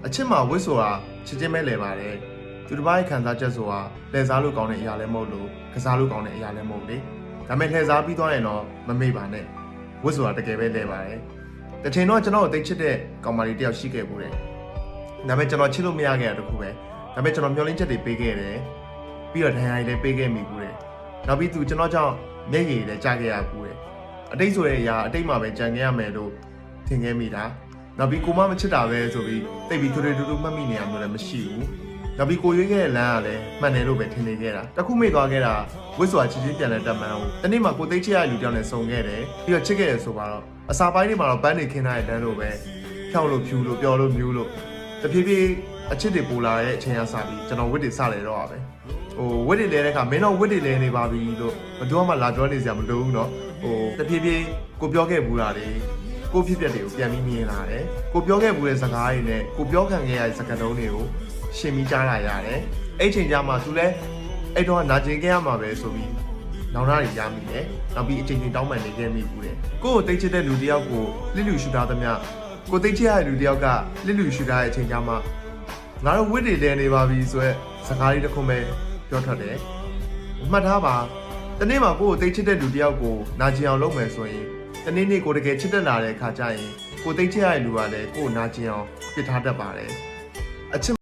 အချစ်မှာဝစ်ဆိုတာချစ်ချင်းပဲလဲပါတယ်သူတစ်ပါးရဲ့ခံစားချက်ဆိုတာလှည့်စားလို့ကောင်းတဲ့အရာလည်းမဟုတ်လို့ကစားလို့ကောင်းတဲ့အရာလည်းမဟုတ်လေဒါပေမဲ့လှည့်စားပြီးသွားရင်တော့မမေ့ပါနဲ့ဝစ်ဆိုတာတကယ်ပဲလဲပါတယ်တချိန်တော့ကျွန်တော်သိချစ်တဲ့ကောင်မလေးတယောက်ရှိခဲ့ဘူးတယ်ဒါပေမဲ့ကျွန်တော်ချစ်လို့မရခဲ့တာတခုပဲဒါပေမဲ့ကျွန်တော်မျှော်လင့်ချက်တွေပေးခဲ့တယ်ပြီးတော့ဒဏ်ရာတွေလည်းပေးခဲ့မိဘူးတယ်နောက်ပြီးသူကျွန်တော်ကြောင့်မျက်ရည်လည်းကြားခဲ့ရဘူးတယ်အတိတ်ဆိုတဲ့အရာအတိတ်မှာပဲကြံခဲ့ရမယ်လို့ထင်ခဲ့မိတာနောက်ပြီးကိုမမချစ်တာပဲဆိုပြီးတိတ်ပြီးထွေထွေတူတူမှတ်မိနေရမျိုးလည်းမရှိဘူးနောက်ပြီးကိုရွေးခဲ့တဲ့လမ်းကလည်းမှန်တယ်လို့ပဲထင်နေခဲ့တာတခုမေ့သွားခဲ့တာဝစ်ဆိုတာချစ်ချင်းပြန်လဲတက်မှန်းဘူးတနေ့မှကိုသိချစ်ရတဲ့လူတယောက်နဲ့ဆုံခဲ့တယ်ပြီးတော့ချစ်ခဲ့တယ်ဆိုပါတော့အစာပိုင်းတွေမှာတော့ပန်းနေခင်းထားတဲ့တန်းလို့ပဲဖြောင်းလို့ဖြူလို့ပျော်လို့မြူးလို့တဖြည်းဖြည်းအချစ်တွေပူလာတဲ့အချိန်ကစပြီးကျွန်တော်ဝစ်တွေစလဲတော့ပါပဲဝစ်တွေလဲတဲ့အခါမင်းတော့ဝစ်တွေလဲနေပါပြီလို့ဘယ်သူမှလာပြောနေစရာမလိုဘူးเนาะတဖြည်းဖြည်းကိုပြောခဲ့ဘူးလားလေကိုဖြစ်ပျက်တွေကိုပြန်ပြီးမြင်လာတယ်ကိုပြောခဲ့ဘူးတဲ့စကားတွေနဲ့ကိုပြောခံခဲ့ရတဲ့စကားလုံးတွေကိုရှင်းပြီးကြားလာရတယ်အဲ့ချိန်ကျမှသူလည်းအဲ့တော့နာကျင်ခဲ့ရမှာပဲဆိုပြီးနောင်နာတွေရမိတယ်နောက်ပြီးအချိန်ချင်းတောင်းပန်နေခဲ့မိဘူးတဲ့ကိုကိုသိချစ်တဲ့လူတယောက်ကိုလစ်လူရှူထားသမျှကိုသိချစ်ရတဲ့လူတယောက်ကလစ်လူရှူထားတဲ့အချိန်ကျမှငါတို့ဝစ်တွေလဲနေပါပြီဆိုရက်စကားလေးတစ်ခုပဲပြောထွက်တယ်မှတ်ထားပါတနေ့မှာကိုကိုသိချစ်တဲ့လူတယောက်ကိုနာကျင်အောင်လုပ်မယ်ဆိုရင်တနေ့နေ့ကိုတကယ်ချစ်တက်လာတဲ့အခါကျရင်ကိုသိချစ်ရတဲ့လူကလည်းကိုကိုနာကျင်အောင်ပြစ်ထားတတ်ပါတယ်အချစ်